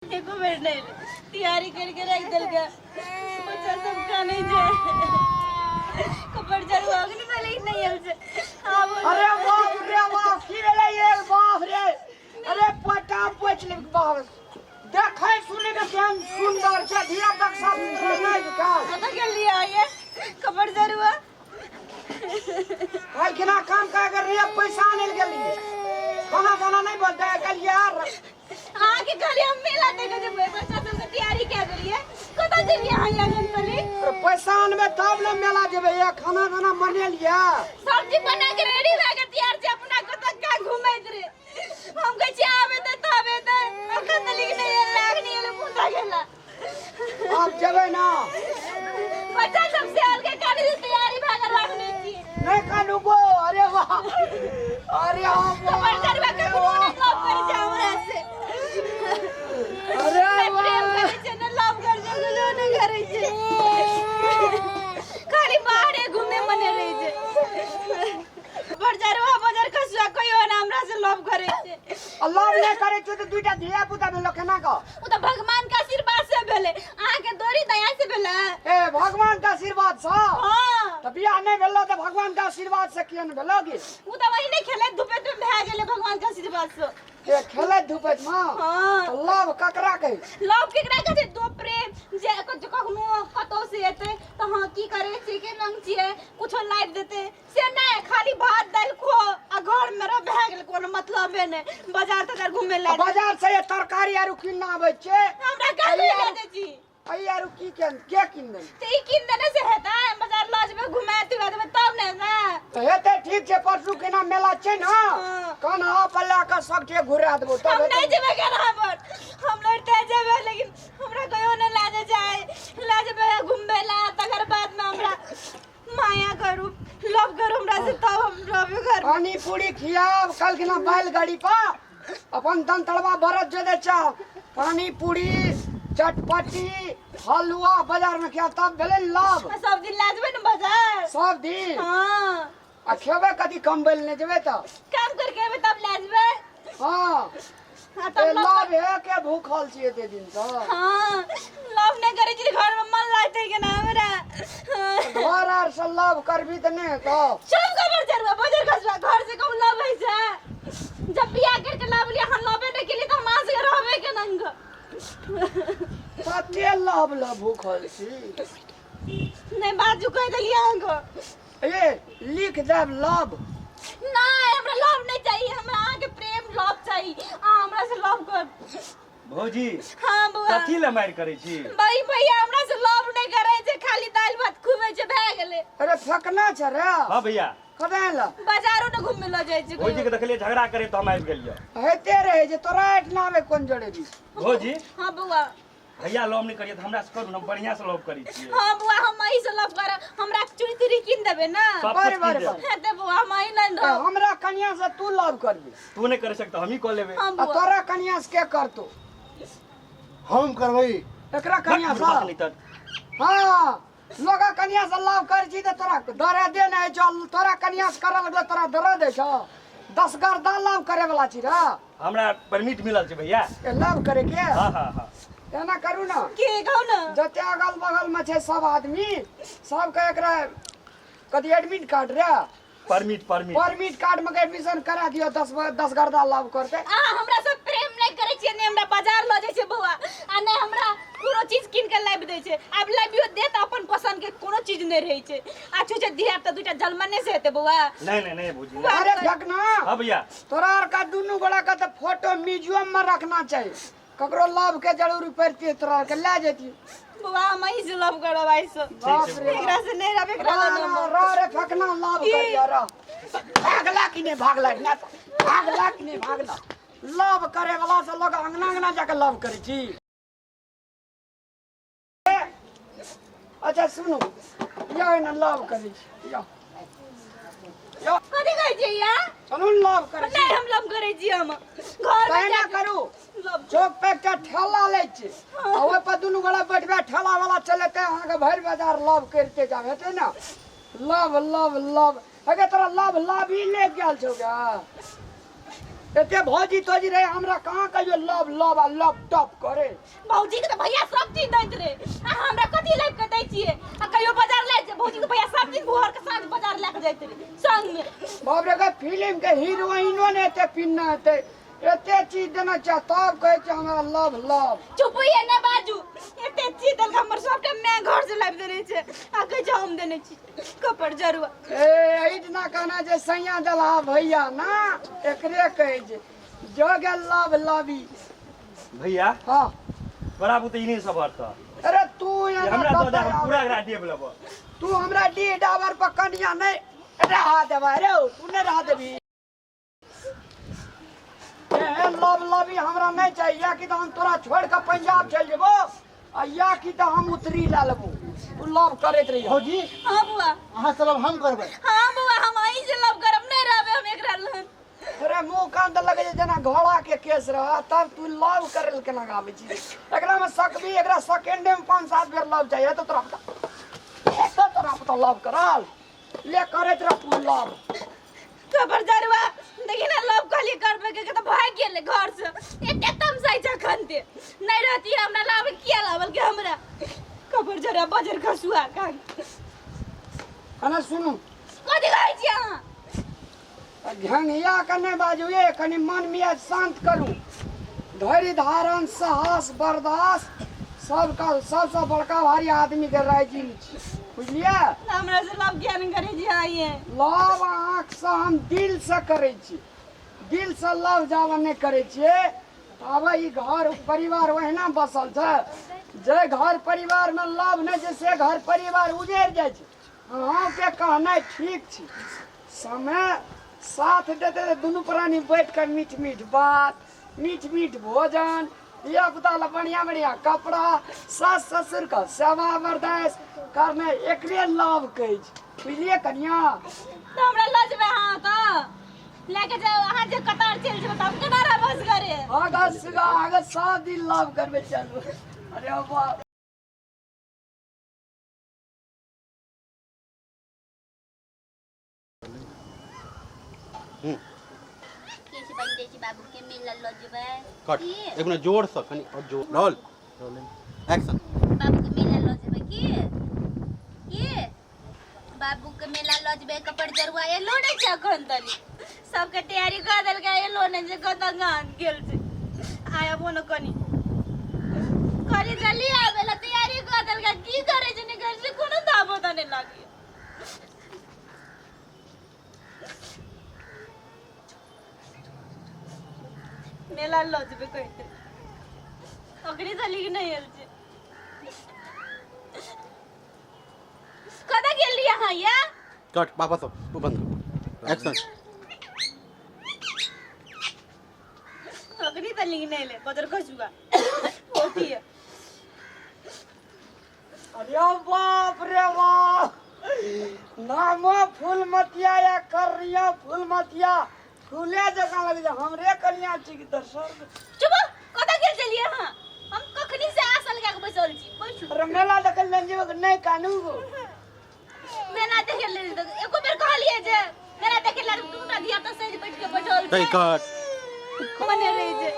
एको बेर नहीं तैयारी करके रख दिल गया बच्चा सबका नहीं जाए कपड़ जरूर अगली वाले नहीं हमसे अरे बाप रे बाप की रे ये बाप रे अरे पटा पोछ ले बाप देखे सुने के केन सुंदर छै धिया तक सब नहीं का पता कर लिया ये कपड़ जरूर काल केना काम का कर रे पैसा नहीं गेली खाना खाना नहीं बोलते कल यार आके खाली हम मेला देखे जब बच्चा सब की तैयारी क्या करिए कता चल यहाँ लगन तले पैसा में तब ले मेला जेबे ये खाना खाना बने लिया सब्जी बना के रेडी हो गए तैयार से अपना कता का घुमैत रे हम कह छी आवे त तबे त अखन लिख नहीं लागनी ले पूछा गेला आप जेबे ना बच्चा सब से अलग काली तैयारी भागर रखने छी नहीं कानू गो अरे वाह अरे आप कपड़ करवा के कोनो नहीं लव करे छै हमरा से अरे प्रेम करे छै न लव कर छै न करे छै खाली बाहरे घूमे मने रही छै बाजार कसुआ कोई ना हमरा से लव करे छै अल्लाह ने करे छै तो दुईटा धिया पुता भेलो केना का उ त भगवान का आशीर्वाद से भेले आ के दोरी दया से भेले ए भगवान का आशीर्वाद से हां त बियाह नहीं भेलो त भगवान का आशीर्वाद से कियन भेलो गे उ त वही नहीं खेले धुपे तो भए गेले भगवान का आशीर्वाद से ए खेले धुपत मां हां लव ककरा के लव केकरा के छै दो प्रेम जे कखनो कतो से एते त हां की करे छै के रंग छिए कुछो लाइट देते से नहीं खाली भात दाल खो आ घर में रह भए गेल कोनो मतलबे नहीं बाजार तक घूमे ले बाजार से ये तरकारी आरु किन आबै छै हमरा काली ले दे छी आई आरु की के किन दे ते किन देने से हेता बाजार लज में घुमाती देबे तब ने ना तो हेते ठीक छै परसू केना मेला छै ना कन आ पल्ला का सब के घुरा देबो हम तब नहीं जेबे केना पर हम लड़ते जेबे लेकिन हमरा कहियो नहीं लाजे जाए लाजबे घुमबे ला तकर बाद में हमरा माया करू लव करू हमरा से तब हम रहबे घर पानी पूरी खियाब कल केना बैलगाड़ी पर अपन दन तड़वा भरत जदे चाव पानी पूरी चटपटी हलवा बाजार में क्या तब भेले लाभ सब दिन लाजबे न बाजार सब दिन हां आ खेबे कदी कम बेल ने जेबे त काम करके आबे तब लाजबे हां हां ए तब लाभ है के भूखल छी एते दिन त हां लव नहीं करे छी घर में मन लागते के ना हमरा घर आर से लाभ करबी त ने त सब खबर चलवा बाजार खसवा घर से कम लव है से जब बियाह करके लाभ लिया हम लवे नहीं के लिए तो मां से रहबे के नंग कते लाभ ला भूखल छी नहीं बाजू कह देलिए हमको ए लिख देब लाभ नहीं हमरा लव नहीं चाहिए हमरा आके प्रेम लव चाहिए हमरा से लव कर भौजी हां बुआ कथी ले मार करे छी भाई भैया हमरा से लव नहीं करे छै खाली दाल भात खुबे छै भए गेले अरे फकना छ रे हां भैया कदे ला बाजारो न घूमे ल जाय छै भौजी के देखलिए झगड़ा करे तो हम आबि गेलियो हेते रहे जे तोरा इतना में कोन जड़े भी भौजी हां बुआ भैया लव नहीं करिए तो हमरा से करू ना बढ़िया से लव करी छी हां बुआ हम आई से लव कर हमरा चूड़ी तुड़ी किन देबे ना सब बारे कुछ बारे कीन देब। बारे। हेते बुआ हम आई नहीं रह हमरा कन्या से तू लाभ करबी तू नहीं कर सकता हम ही कर लेबे हां आ बुआ तोरा कन्या से के करतो हम करबई एकरा कन्या से नहीं तो हां लोगा कन्या से लाभ कर छी त तोरा डरे दे नहीं चल तोरा कन्या से करे लगले तोरा डरे दे छ 10 गर्दा लाभ करे वाला छी रे हमरा परमिट मिलल छै भैया ए लाभ करे के हां हां हां एना करू ना के कहू ना जते अगल बगल में छै सब आदमी सबके एकरा कदी एडमिट कार्ड रे परमिट परमिट कार्ड में एडमिशन करा दियो 10 गर्दा लाभ करते हमरा से प्रेम नहीं करे छिए ने हमरा बाजार ल जाय छै बुआ आ ने हमरा कोनो चीज किन के लाइब दे छै अब लाइबियो दे त अपन पसंद के कोनो चीज नहीं रही छै आ छुछे दिया त दुटा जलमने से हेते बुआ नहीं भौजी नहीं। अरे देखना हां भैया तोरा और का दुनु गोड़ा का तो फोटो म्यूजियम में रखना चाहिए ककरो लाभ के जरूरी पड़ती तोरा के ले जेती बुआ हम ही से लव करो भाई से बाप रे एकरा से नहीं रबे एकरा रो रे फकना लाभ कर यार भागला कि नहीं भागला ना भागला कि नहीं भागला लाभ करे वाला से लोग अंगना अंगना जाके लाभ करे छी अच्छा सुनो यो ना लाभ करे छी यो कथि कहै छी या सुनो लाभ करे छी नहीं हम लव करे छी हम घर में कहना करू चौक पे के ठेला ले छी आ ओय पर दुनु गोड़ा बैठबे ठेला वाला चलेते अहाँ के भर बाजार लाभ करते जाब हेते ना लाभ लाभ लाभ अगे तोरा लाभ लाभ ही ले गेल छौ गा एते भौजी तोजी रहे हमरा कहाँ कहियो लव लव आ लव टप करे। भौजी के तो भैया सब चीज दैत रहे आ हमरा कथी लाइफ के दै छियै आ कहियो बाजार ले जाए भौजी के भैया सब दिन भोर के साँझ बाजार लेके जाइत रहे संग में। बाप रे का फिल्म के हीरोइनो ने एते पिन्ना हेते एते चीज देना चाह तब कहे छै हमरा लव लव। चुप होइए ना बाजू एते चीज देल हमर सबटा मैं घर से लाइव देने छै आ कहे छै हम देने छी कपड़ जरुआ। ए इतना कहना जे सैया दला भैया ना एकरे कहे छै जो गे लव लवी। भैया हां बड़ा बुत इने सब अर्थ अरे तू यहाँ हमरा तो दे पूरा एकरा देब लेबो। तू हमरा डी डाबर पर कनिया नहीं रहा देबा रे तू नहीं रहा देबी। लव लवी हमरा नहीं चाहिए कि तो हम तोरा छोड़ के पंजाब चल जेबो आ या कि तो हम उतरी ला लेबो तू लव करैत रही। भौजी हां बुआ अहाँ से लव हम करबै। हां बुआ हम आई से लव करब नहीं रहबे हम एकरा लहन। अरे मुंह कान त लगे जना घोड़ा के केस रहा तब तू लव करल केना गाबै छी। एकरा में सकबी एकरा सेकंडे में 5-7 बेर लव चाहिए तो तोरा पता लव करल ले करैत रह तू लव। कबर जरुआ देखि ना लव कहली करबे के तो भाग गेल घर से एते तमसाई जखन ते नहीं रहती हमरा लाभ किया लावल के हमरा कबर जरा बजर खसुआ का अने सुनू कथि कहै छी अहाँ घंगिया कने बाजू ये कनी मन मियाज शांत करू धैर्य धारण साहस बर्दाश्त सबसे बड़का भारी आदमी के राइजिंग बुझलिए। हमरा से लव ज्ञान करे जी आइए लव आँख से हम दिल से करे छी दिल से लव जावा नहीं करे छिए अब ई घर परिवार वहिना बसल छै जे घर परिवार में लव नहीं छै से घर परिवार उजड़ जाए छै। अहाँ के कहनाइ ठीक छी समय साथ देते तो दोनों प्राणी बैठ कर मीठ मीठ बात मीठ मीठ भोजन दिया पुता ला बढ़िया बढ़िया कपड़ा सास ससुर का सेवा बर्दाश्त करने एकरे लाभ कहे बुझलिए कन्या। तो हमरा लजबे हां तो लेके जाओ अहाँ जे कतार चल जेबे तब केना रे बस करे आगे 7 दिन लाभ करबे चलू। अरे बाप कैसे बन देची बाबू के मिलल लो जबे कट एक मिनट जोर से कनी और जोर रोल एक्शन। बाबू के मिलल लो जबे की बाबू के मिलल लो जबे कपड़ जरुआ ये लो नहीं चखन तनी सबके तैयारी कर देल के ये लो नहीं जे गदंगान गेल से आया बोनो कनी करी जल्दी आवेला तैयारी कर देल के की करे जे निकल से कोनो दाबो तने लागी। मेला लजबे कहते अगड़ी चली कि नहीं हलचे कदा गेल लिया हां या कट वापस वो बंद एक्शन। अगड़ी चली कि नहीं ले बदर खसुआ होती है। अरे बाप रे बाप नामो फूलमतिया या करिया फूलमतिया फूले जगह लग जा हमरे कन्या छी की दर्शन। चुप कदा गेल चलिए हां हम कखनी से आशा लगा के बैसल छी बैठू। अरे मेला देखल ले जेब नहीं कानू मेला देखे ले तो एको बेर कहलिए जे मेला देखे ले दूटा दिया त से बैठ के बैठल कई कट मने रही जे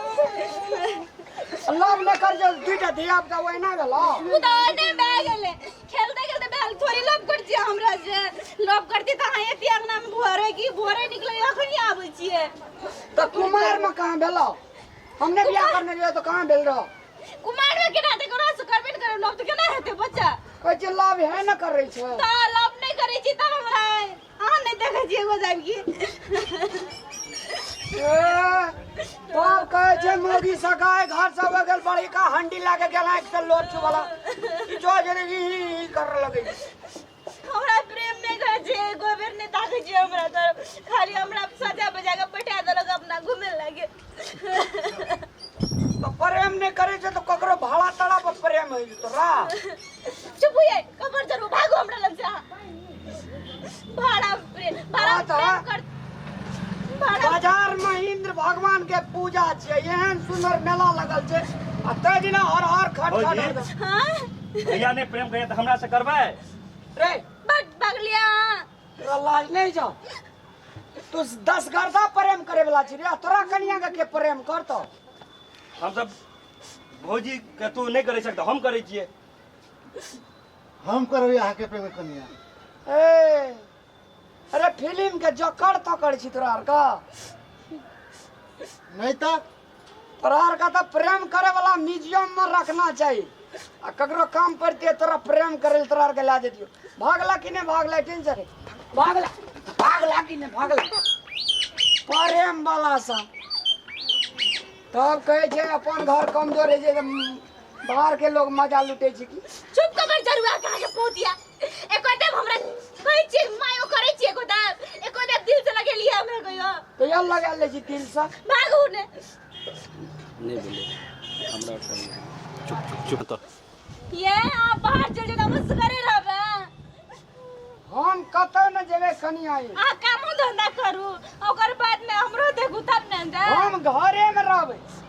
अल्लाह ने कर जो दुटा दिया आपका वही ना गलो उदाने बैग ले खेलते खेलते बैग थोड़ी लव कर छी हमरा से लव करती त हां एती अंगना में भोरे की भोरे निकले अखनी आबै छिए तो कुमार में कहां भेलो हमने बियाह करने गए तो कहां भेल रहो कुमार में केना ते करो से करबे करे लव त केना हेते बच्चा कोई जे लाभ है ना कर रही छे त लव नहीं करै छी तब हमरा अहाँ नहीं देखे छी एगो जाब की बाप कहे छे मोगी सगाए घर से बगल बड़ी का हंडी लाके गेला एक से लोट वाला जो जने ही कर लगे। हमरा प्रेम नहीं करे छे गोबर नहीं ताके छे हमरा त खाली हमरा सजा बजा के बैठा देलक अपना घूमे लागे। तो प्रेम नहीं करे छे तो ककरो भाड़ा तड़ा पर प्रेम है तो रा चुप होइए कबर जरूर भागो हमरा लग जा भाड़ा प्रेम कर भाड़ा बाजार में इंद्र भगवान के पूजा छे एहन सुंदर मेला लगल छे आ तै दिन हर खट खट हां भैया ने प्रेम करे त हमरा से करबै रे बट भाग लिया तेरा लाज नहीं जाओ तू 10 गर्दा प्रेम करे वाला छी रे, तोरा कनिया के प्रेम करतो? हम सब भौजी के तू नहीं करे सकता, हम करे छिए। हम करबै अहाँ के प्रेम कनिया। ए अरे फिल्म के जकड़ तकड़ छी तोरा आर का। नहीं तो तोरा आर का तो प्रेम करे वाला म्यूजियम में रखना चाहिए। आ ककरो काम पड़ते तोरा प्रेम करे ले तोरा आर के ला देतियो। भागला कि नहीं भागला टेंशन है? भागला कि नहीं भागला? प्रेम वाला सा तब कहे छे अपन घर कमजोर है जे बाहर के लोग मजा लूटे छी की। चुप कर जरुआ कहां के पोतिया। एको देव हमरा कहै छी मायो करै छी एको देव दिल से लगे लिया हमरा गयो। तो यार लगा ले छी दिल से। भागू ने। नहीं बोले हमरा चुप चुप तो ये आप बाहर चल जाओ मुझसे करे रहबे। हम कतौ न जेबे कनिया। आ कामो धंधा करू ओकर बाद में हमरो देखू तब न जा। हम घरे में रहबै।